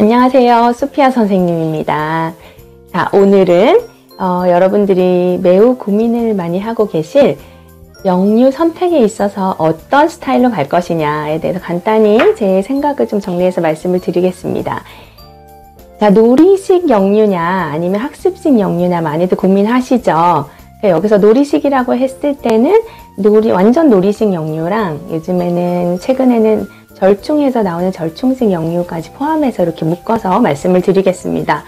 안녕하세요. 소피아 선생님입니다. 자, 오늘은 여러분들이 매우 고민을 많이 하고 계실 영유 선택에 있어서 어떤 스타일로 갈 것이냐에 대해서 간단히 제 생각을 좀 정리해서 말씀을 드리겠습니다. 자, 놀이식 영유냐 아니면 학습식 영유냐 많이들 고민하시죠. 여기서 놀이식이라고 했을 때는 완전 놀이식 영유랑 요즘에는 최근에는 절충해서 나오는 절충식 영유까지 포함해서 이렇게 묶어서 말씀을 드리겠습니다.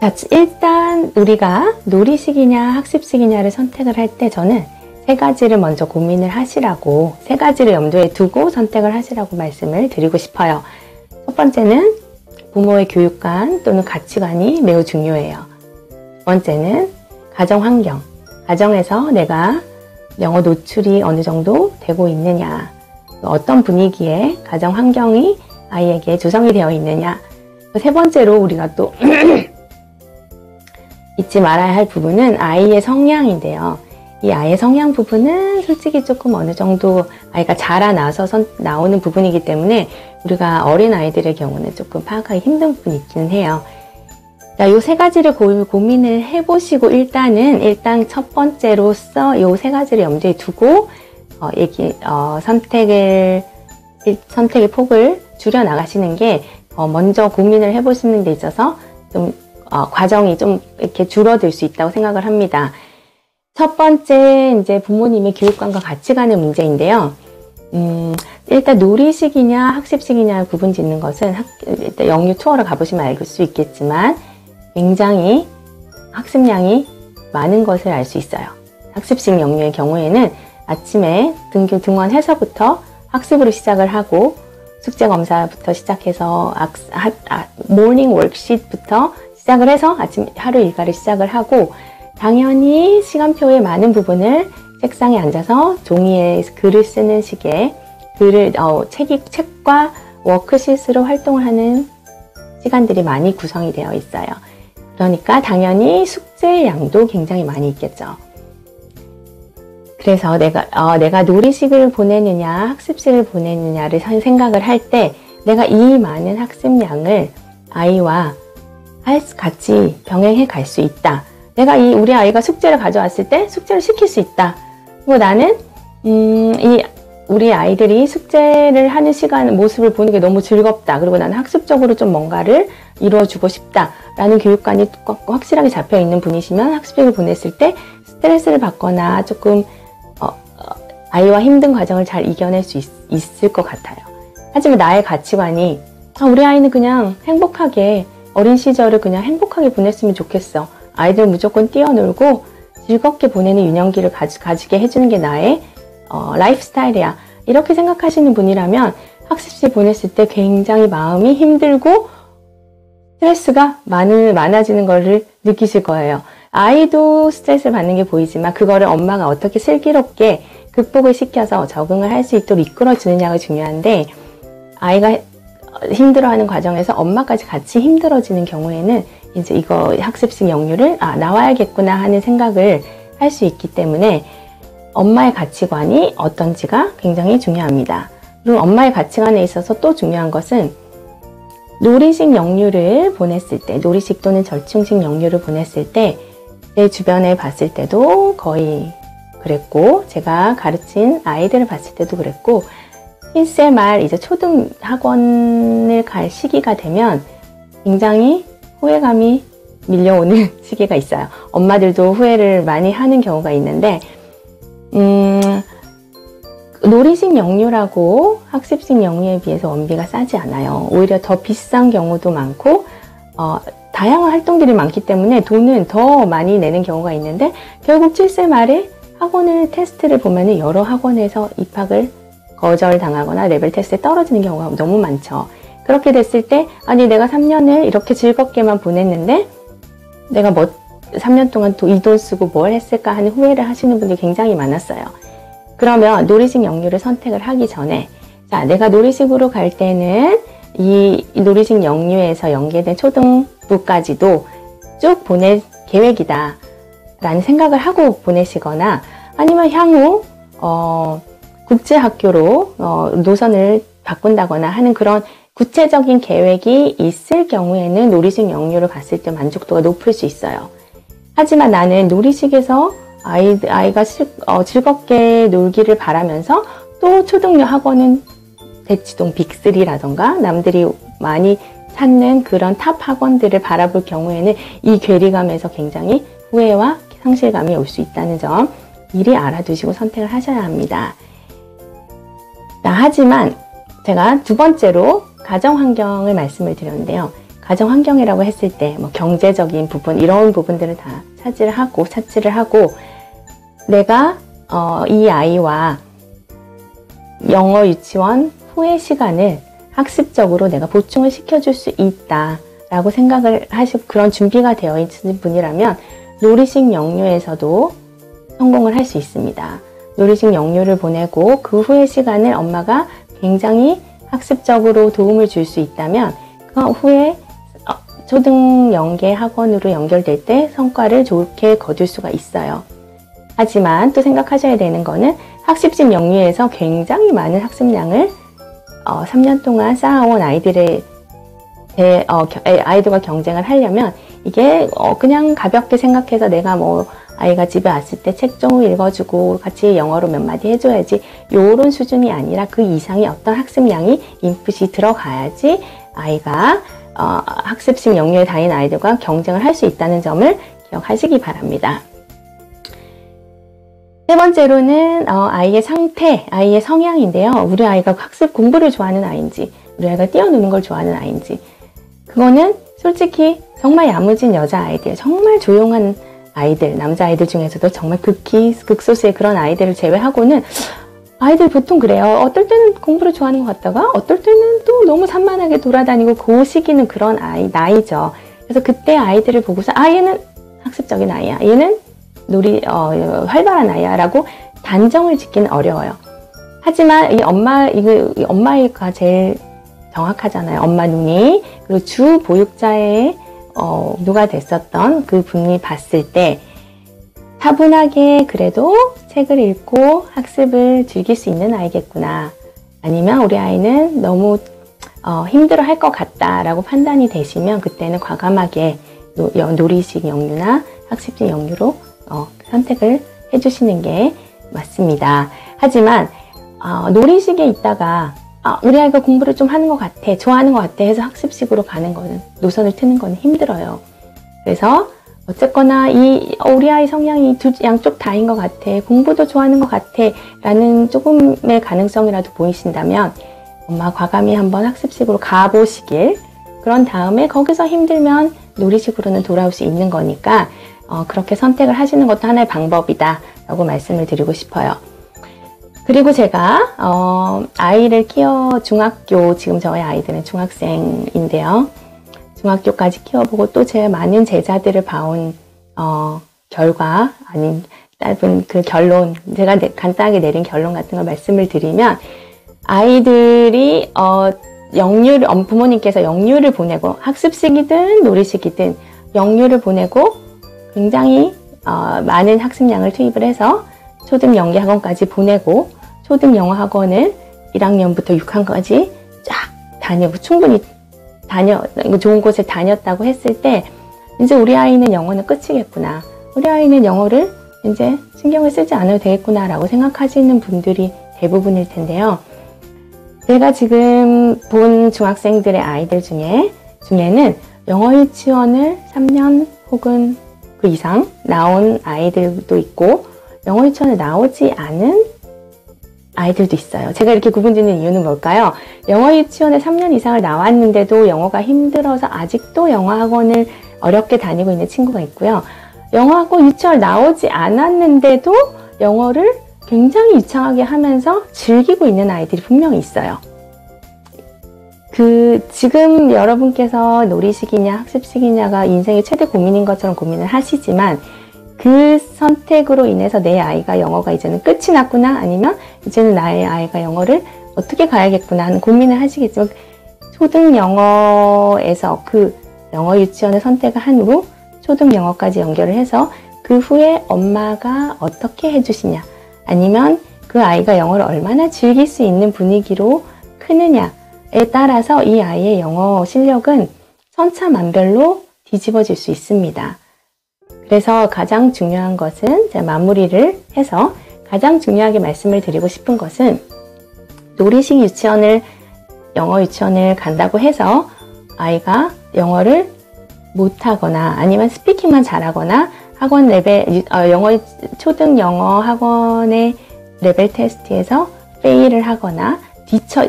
자, 일단 우리가 놀이식이냐 학습식이냐를 선택을 할 때 저는 세 가지를 먼저 고민을 하시라고, 세 가지를 염두에 두고 선택을 하시라고 말씀을 드리고 싶어요. 첫 번째는 부모의 교육관 또는 가치관이 매우 중요해요. 두 번째는 가정 환경, 가정에서 내가 영어 노출이 어느 정도 되고 있느냐, 어떤 분위기에 가정 환경이 아이에게 조성이 되어 있느냐. 세 번째로 우리가 또 잊지 말아야 할 부분은 아이의 성향인데요. 이 아이의 성향 부분은 솔직히 조금 어느 정도 아이가 자라나서 나오는 부분이기 때문에 우리가 어린 아이들의 경우는 조금 파악하기 힘든 부분이 있기는 해요. 자, 요 세 가지를 고민을 해보시고 일단 첫 번째로서 요 세 가지를 염두에 두고 선택의 폭을 줄여 나가시는 게 먼저 고민을 해보시는 데 있어서 좀 과정이 좀 이렇게 줄어들 수 있다고 생각을 합니다. 첫 번째 이제 부모님의 교육관과 가치관의 문제인데요. 일단 놀이식이냐 학습식이냐 구분 짓는 것은 일단 영유 투어를 가보시면 알 수 있겠지만 굉장히 학습량이 많은 것을 알 수 있어요. 학습식 영유의 경우에는 아침에 등원해서부터 학습으로 시작을 하고 숙제 검사부터 시작해서 모닝 워크시트부터 시작을 해서 아침 하루 일과를 시작을 하고 당연히 시간표의 많은 부분을 책상에 앉아서 종이에 글을 쓰는 식의 책과 워크시트로 활동을 하는 시간들이 많이 구성이 되어 있어요. 그러니까 당연히 숙제의 양도 굉장히 많이 있겠죠. 그래서 내가 놀이식을 보내느냐 학습식을 보내느냐를 생각을 할 때 내가 이 많은 학습량을 아이와 같이 병행해 갈 수 있다. 내가 우리 아이가 숙제를 가져왔을 때 숙제를 시킬 수 있다. 그리고 나는 우리 아이들이 숙제를 하는 모습을 보는 게 너무 즐겁다. 그리고 나는 학습적으로 좀 뭔가를 이루어주고 싶다. 라는 교육관이 확실하게 잡혀 있는 분이시면 학습식을 보냈을 때 스트레스를 받거나 조금 아이와 힘든 과정을 잘 이겨낼 수 있을 것 같아요. 하지만 나의 가치관이 우리 아이는 그냥 행복하게 어린 시절을 그냥 행복하게 보냈으면 좋겠어. 아이들 무조건 뛰어놀고 즐겁게 보내는 유년기를 가지게 해주는 게 나의 라이프 스타일이야. 이렇게 생각하시는 분이라면 학습식 보냈을 때 굉장히 마음이 힘들고 스트레스가 많아지는 것을 느끼실 거예요. 아이도 스트레스를 받는 게 보이지만 그거를 엄마가 어떻게 슬기롭게 극복을 시켜서 적응을 할 수 있도록 이끌어주느냐가 중요한데 아이가 힘들어하는 과정에서 엄마까지 같이 힘들어지는 경우에는 이제 이거 학습식 영유를 나와야겠구나 하는 생각을 할 수 있기 때문에 엄마의 가치관이 어떤지가 굉장히 중요합니다. 그리고 엄마의 가치관에 있어서 또 중요한 것은 놀이식 영유를 보냈을 때, 놀이식 또는 절충식 영유를 보냈을 때 내 주변에 봤을 때도 거의 그랬고 제가 가르친 아이들을 봤을 때도 그랬고 신세 말 이제 초등 학원을 갈 시기가 되면 굉장히 후회감이 밀려오는 시기가 있어요. 엄마들도 후회를 많이 하는 경우가 있는데 놀이식 영유라고 학습식 영유에 비해서 원비가 싸지 않아요. 오히려 더 비싼 경우도 많고 다양한 활동들이 많기 때문에 돈은 더 많이 내는 경우가 있는데 결국 7세 말에 테스트를 보면 여러 학원에서 입학을 거절당하거나 레벨 테스트에 떨어지는 경우가 너무 많죠. 그렇게 됐을 때 내가 3년을 이렇게 즐겁게만 보냈는데 내가 3년 동안 이 돈 쓰고 뭘 했을까 하는 후회를 하시는 분들이 굉장히 많았어요. 그러면 놀이식 영유를 선택을 하기 전에 내가 놀이식으로 갈 때는 이 놀이식 영유에서 연계된 초등부까지도 쭉 보낼 계획이다 라는 생각을 하고 보내시거나 아니면 향후 국제학교로 노선을 바꾼다거나 하는 그런 구체적인 계획이 있을 경우에는 놀이식 영유를 갔을 때 만족도가 높을 수 있어요. 하지만 나는 놀이식에서 아이가 즐겁게 놀기를 바라면서 또 초등교 학원은 대치동 빅3라던가 남들이 많이 찾는 그런 탑 학원들을 바라볼 경우에는 이 괴리감에서 굉장히 후회와 상실감이 올 수 있다는 점 미리 알아두시고 선택을 하셔야 합니다. 하지만 제가 두 번째로 가정환경을 말씀을 드렸는데요. 가정환경이라고 했을 때 뭐 경제적인 부분 이런 부분들을 다 차치를 하고 내가 이 아이와 영어 유치원 후의 시간을 학습적으로 내가 보충을 시켜줄 수 있다라고 생각을 하시고 그런 준비가 되어 있는 분이라면 놀이식 영유에서도 성공을 할 수 있습니다. 놀이식 영유를 보내고 그 후의 시간을 엄마가 굉장히 학습적으로 도움을 줄 수 있다면 그 후에 초등 영계 학원으로 연결될 때 성과를 좋게 거둘 수가 있어요. 하지만 또 생각하셔야 되는 거는 학습식 영유에서 굉장히 많은 학습량을 3년 동안 쌓아온 아이들과 경쟁을 하려면 이게 그냥 가볍게 생각해서 내가 뭐 아이가 집에 왔을 때 책 좀 읽어주고 같이 영어로 몇 마디 해줘야지 요런 수준이 아니라 그 이상의 어떤 학습량이 인풋이 들어가야지 아이가 학습식 영유에 다니는 아이들과 경쟁을 할 수 있다는 점을 기억하시기 바랍니다. 세 번째로는 아이의 상태, 아이의 성향인데요. 우리 아이가 학습 공부를 좋아하는 아이인지 우리 아이가 뛰어노는 걸 좋아하는 아이인지 그거는 솔직히 정말 야무진 여자아이들, 정말 조용한 아이들, 남자아이들 중에서도 정말 극소수의 그런 아이들을 제외하고는 아이들 보통 그래요. 어떨 때는 공부를 좋아하는 것 같다가 어떨 때는 또 너무 산만하게 돌아다니고 그 시기는 그런 나이죠. 그래서 그때 아이들을 보고서 얘는 학습적인 아이야. 얘는 활발한 아이야 라고 단정을 짓기는 어려워요. 하지만 이 엄마가 제일 정확하잖아요. 엄마 눈이. 그리고 주 보육자의 누가 됐었던 그 분이 봤을 때 차분하게 그래도 책을 읽고 학습을 즐길 수 있는 아이겠구나. 아니면 우리 아이는 너무 힘들어 할 것 같다라고 판단이 되시면 그때는 과감하게 놀이식 영유나 학습식 영유로 선택을 해주시는 게 맞습니다. 하지만 놀이식에 있다가 우리 아이가 공부를 좀 하는 것 같아, 좋아하는 것 같아 해서 학습식으로 가는 거는 노선을 트는 거는 힘들어요. 그래서 어쨌거나 우리 아이 성향이 양쪽 다인 것 같아, 공부도 좋아하는 것 같아 라는 조금의 가능성이라도 보이신다면 엄마 과감히 한번 학습식으로 가보시길, 그런 다음에 거기서 힘들면 놀이식으로는 돌아올 수 있는 거니까 그렇게 선택을 하시는 것도 하나의 방법이다 라고 말씀을 드리고 싶어요. 그리고 제가 아이를 중학교, 지금 저희 아이들은 중학생인데요. 중학교까지 키워보고 또 제 많은 제자들을 봐온 결과, 아닌 짧은 그 결론, 제가 간단하게 내린 결론 같은 걸 말씀을 드리면 아이들이 부모님께서 영유를 보내고 학습식이든 놀이식이든 영유를 보내고 굉장히 많은 학습량을 투입을 해서 초등 영계 학원까지 보내고 초등 영어 학원을 1학년부터 6학년까지 쫙 다니고 충분히 좋은 곳에 다녔다고 했을 때 이제 우리 아이는 영어는 끝이겠구나. 우리 아이는 영어를 이제 신경을 쓰지 않아도 되겠구나 라고 생각하시는 분들이 대부분일 텐데요. 제가 지금 본 중학생들의 아이들 중에는 영어 유치원을 3년 혹은 그 이상 나온 아이들도 있고 영어 유치원에 나오지 않은 아이들도 있어요. 제가 이렇게 구분짓는 이유는 뭘까요? 영어 유치원에 3년 이상을 나왔는데도 영어가 힘들어서 아직도 영어 학원을 어렵게 다니고 있는 친구가 있고요. 영어 학원 유치원을 나오지 않았는데도 영어를 굉장히 유창하게 하면서 즐기고 있는 아이들이 분명히 있어요. 지금 여러분께서 놀이식이냐 학습식이냐가 인생의 최대 고민인 것처럼 고민을 하시지만 그 선택으로 인해서 내 아이가 영어가 이제는 끝이 났구나, 아니면 이제는 나의 아이가 영어를 어떻게 가야겠구나 하는 고민을 하시겠지만 초등 영어에서 그 영어 유치원을 선택을 한 후 초등 영어까지 연결을 해서 그 후에 엄마가 어떻게 해주시냐, 아니면 그 아이가 영어를 얼마나 즐길 수 있는 분위기로 크느냐, 따라서 이 아이의 영어 실력은 천차만별로 뒤집어질 수 있습니다. 그래서 가장 중요한 것은, 제가 마무리를 해서 가장 중요하게 말씀을 드리고 싶은 것은, 놀이식 유치원을, 영어 유치원을 간다고 해서 아이가 영어를 못하거나 아니면 스피킹만 잘하거나 학원 레벨, 초등 영어 학원의 레벨 테스트에서 페일을 하거나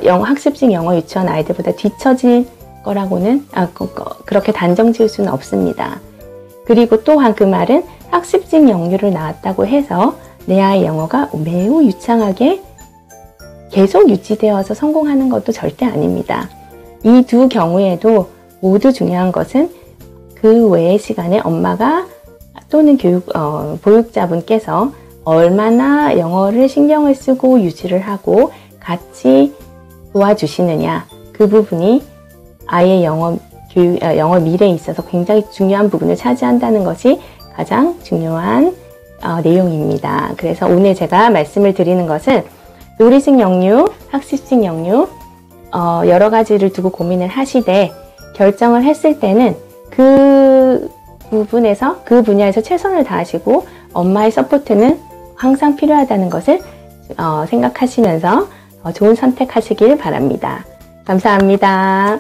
학습식 영어 유치원 아이들보다 뒤처질 거라고는 그렇게 단정 지을 수는 없습니다. 그리고 또한 그 말은 학습식 영유를 나왔다고 해서 내 아이 영어가 매우 유창하게 계속 유지되어서 성공하는 것도 절대 아닙니다. 이 두 경우에도 모두 중요한 것은 그 외의 시간에 엄마가 또는 보육자분께서 얼마나 영어를 신경을 쓰고 유지를 하고 같이 도와주시느냐, 그 부분이 아이의 영어 미래에 있어서 굉장히 중요한 부분을 차지한다는 것이 가장 중요한 내용입니다. 그래서 오늘 제가 말씀을 드리는 것은 놀이식 영유, 학습식 영유 여러 가지를 두고 고민을 하시되 결정을 했을 때는 그 분야에서 최선을 다하시고 엄마의 서포트는 항상 필요하다는 것을 생각하시면서 좋은 선택하시길 바랍니다. 감사합니다.